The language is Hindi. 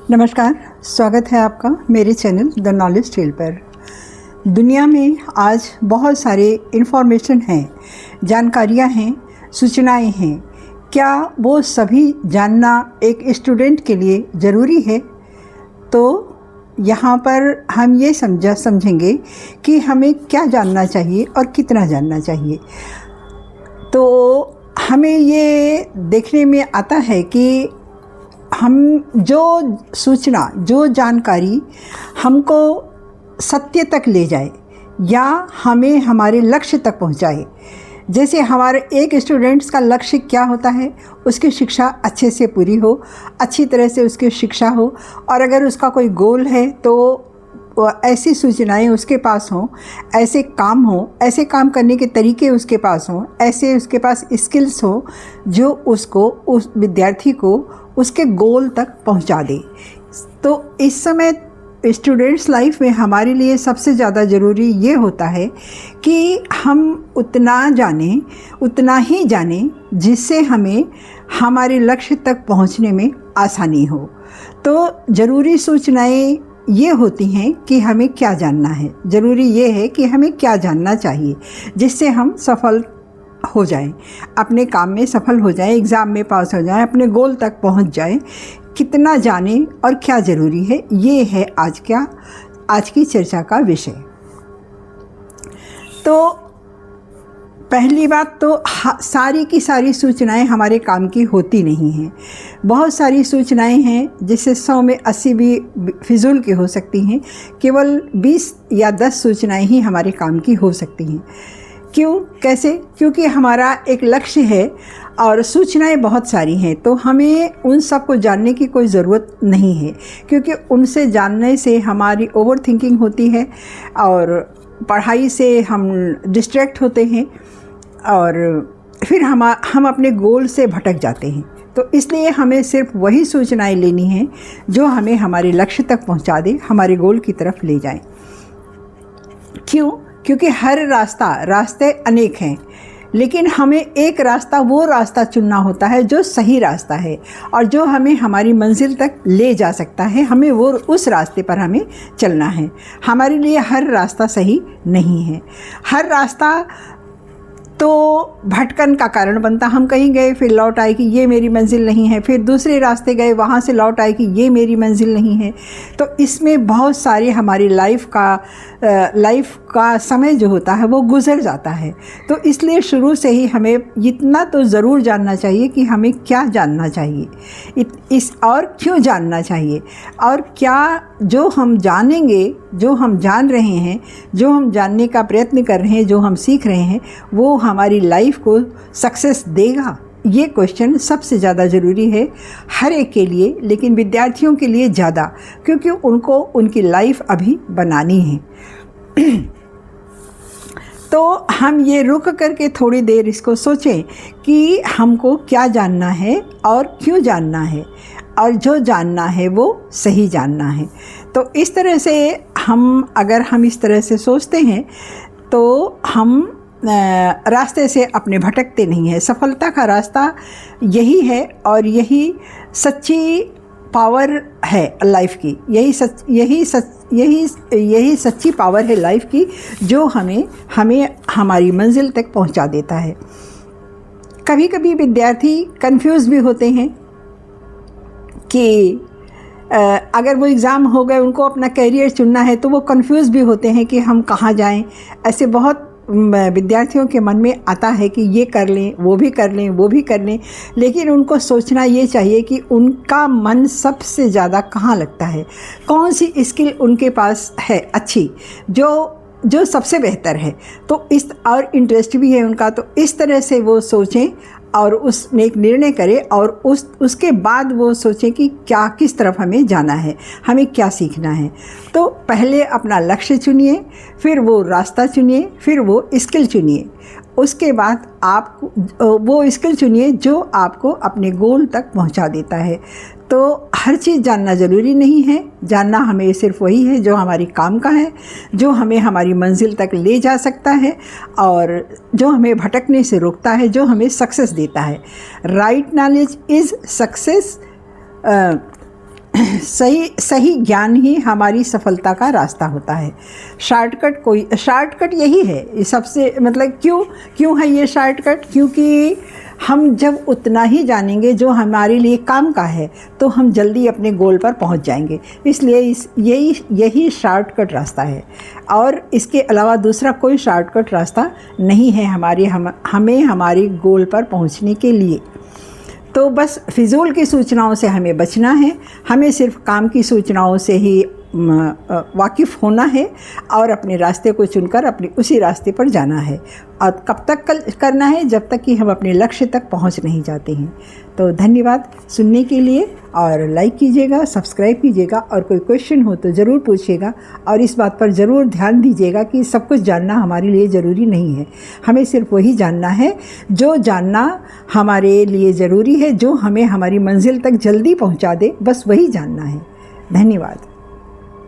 नमस्कार, स्वागत है आपका मेरे चैनल द नॉलेज ट्रेल पर। दुनिया में आज बहुत सारे इन्फॉर्मेशन हैं, जानकारियां हैं, सूचनाएं हैं। क्या वो सभी जानना एक स्टूडेंट के लिए ज़रूरी है? तो यहाँ पर हम ये समझेंगे कि हमें क्या जानना चाहिए और कितना जानना चाहिए। तो हमें ये देखने में आता है कि हम जो सूचना, जो जानकारी हमको सत्य तक ले जाए या हमें हमारे लक्ष्य तक पहुंचाए। जैसे हमारे एक स्टूडेंट्स का लक्ष्य क्या होता है, उसकी शिक्षा अच्छे से पूरी हो, अच्छी तरह से उसकी शिक्षा हो, और अगर उसका कोई गोल है तो ऐसी सूचनाएं उसके पास हों, ऐसे काम हों, ऐसे काम करने के तरीके उसके पास हों, ऐसे उसके पास स्किल्स हों जो उसको, उस विद्यार्थी को उसके गोल तक पहुंचा दे। तो इस समय स्टूडेंट्स लाइफ में हमारे लिए सबसे ज़्यादा ज़रूरी ये होता है कि हम उतना जानें, उतना ही जानें जिससे हमें हमारे लक्ष्य तक पहुंचने में आसानी हो। तो ज़रूरी सूचनाएं ये होती हैं कि हमें क्या जानना है। ज़रूरी ये है कि हमें क्या जानना चाहिए जिससे हम सफल हो जाएं, अपने काम में सफल हो जाएं, एग्ज़ाम में पास हो जाएं, अपने गोल तक पहुंच जाएं। कितना जानें और क्या ज़रूरी है, ये है आज की चर्चा का विषय। तो पहली बात तो सारी की सारी सूचनाएं हमारे काम की होती नहीं हैं। बहुत सारी सूचनाएं हैं जिससे 100 में 80 भी फिजूल की हो सकती हैं। केवल 20 या 10 सूचनाएं ही हमारे काम की हो सकती हैं। क्यों, कैसे? क्योंकि हमारा एक लक्ष्य है और सूचनाएं बहुत सारी हैं, तो हमें उन सब को जानने की कोई ज़रूरत नहीं है, क्योंकि उनसे जानने से हमारी ओवर थिंकिंग होती है और पढ़ाई से हम डिस्ट्रैक्ट होते हैं और फिर हम अपने गोल से भटक जाते हैं। तो इसलिए हमें सिर्फ वही सूचनाएं लेनी हैं जो हमें हमारे लक्ष्य तक पहुंचा दे, हमारे गोल की तरफ ले जाएं। क्यों? क्योंकि हर रास्ते अनेक हैं, लेकिन हमें एक रास्ता, वो रास्ता चुनना होता है जो सही रास्ता है और जो हमें हमारी मंजिल तक ले जा सकता है। हमें वो उस रास्ते पर हमें चलना है। हमारे लिए हर रास्ता सही नहीं है। हर रास्ता तो भटकन का कारण बनता। हम कहीं गए, फिर लौट आए कि ये मेरी मंजिल नहीं है, फिर दूसरे रास्ते गए, वहाँ से लौट आए कि ये मेरी मंजिल नहीं है। तो इसमें बहुत सारे हमारी लाइफ का समय जो होता है वो गुजर जाता है। तो इसलिए शुरू से ही हमें इतना तो ज़रूर जानना चाहिए कि हमें क्या जानना चाहिए, इस और क्यों जानना चाहिए, और क्या जो हम जानेंगे, जो हम जान रहे हैं, जो हम जानने का प्रयत्न कर रहे हैं, जो हम सीख रहे हैं, वो हमारी लाइफ को सक्सेस देगा। ये क्वेश्चन सबसे ज़्यादा ज़रूरी है हर एक के लिए, लेकिन विद्यार्थियों के लिए ज़्यादा, क्योंकि उनको उनकी लाइफ अभी बनानी है। तो हम ये रुक करके थोड़ी देर इसको सोचें कि हमको क्या जानना है और क्यों जानना है, और जो जानना है वो सही जानना है। तो इस तरह से अगर हम इस तरह से सोचते हैं तो हम रास्ते से अपने भटकते नहीं हैं। सफलता का रास्ता यही है और यही सच्ची पावर है लाइफ की। यही सच्ची पावर है लाइफ की, जो हमें हमारी मंजिल तक पहुंचा देता है। कभी कभी विद्यार्थी कंफ्यूज भी होते हैं कि अगर वो एग्ज़ाम हो गए, उनको अपना करियर चुनना है, तो वो कंफ्यूज भी होते हैं कि हम कहाँ जाएं। ऐसे बहुत विद्यार्थियों के मन में आता है कि ये कर लें, वो भी कर लें, वो भी कर लें, लेकिन उनको सोचना ये चाहिए कि उनका मन सबसे ज़्यादा कहाँ लगता है, कौन सी स्किल उनके पास है अच्छी, जो सबसे बेहतर है, तो इस और इंटरेस्ट भी है उनका। तो इस तरह से वो सोचें और उसमें एक निर्णय करें और उसके बाद वो सोचें कि क्या, किस तरफ हमें जाना है, हमें क्या सीखना है। तो पहले अपना लक्ष्य चुनिए, फिर वो रास्ता चुनिए, फिर वो स्किल चुनिए। उसके बाद आप वो स्किल चुनिए जो आपको अपने गोल तक पहुंचा देता है। तो हर चीज़ जानना ज़रूरी नहीं है। जानना हमें सिर्फ वही है जो हमारी काम का है, जो हमें हमारी मंजिल तक ले जा सकता है और जो हमें भटकने से रोकता है, जो हमें सक्सेस देता है। Right knowledge is success. सही सही ज्ञान ही हमारी सफलता का रास्ता होता है। शॉर्टकट यही है, ये सबसे मतलब क्यों है ये शॉर्टकट? क्योंकि हम जब उतना ही जानेंगे जो हमारे लिए काम का है तो हम जल्दी अपने गोल पर पहुंच जाएंगे। इसलिए यही शॉर्टकट रास्ता है, और इसके अलावा दूसरा कोई शॉर्टकट रास्ता नहीं है हमें हमारे गोल पर पहुंचने के लिए। तो बस फिजूल की सूचनाओं से हमें बचना है, हमें सिर्फ काम की सूचनाओं से ही वाकिफ़ होना है और अपने रास्ते को चुनकर अपने उसी रास्ते पर जाना है। और कब तक करना है? जब तक कि हम अपने लक्ष्य तक पहुंच नहीं जाते हैं। तो धन्यवाद सुनने के लिए, और लाइक कीजिएगा, सब्सक्राइब कीजिएगा, और कोई क्वेश्चन हो तो ज़रूर पूछिएगा। और इस बात पर ज़रूर ध्यान दीजिएगा कि सब कुछ जानना हमारे लिए ज़रूरी नहीं है, हमें सिर्फ वही जानना है जो जानना हमारे लिए ज़रूरी है, जो हमें हमारी मंजिल तक जल्दी पहुंचा दे, बस वही जानना है। धन्यवाद।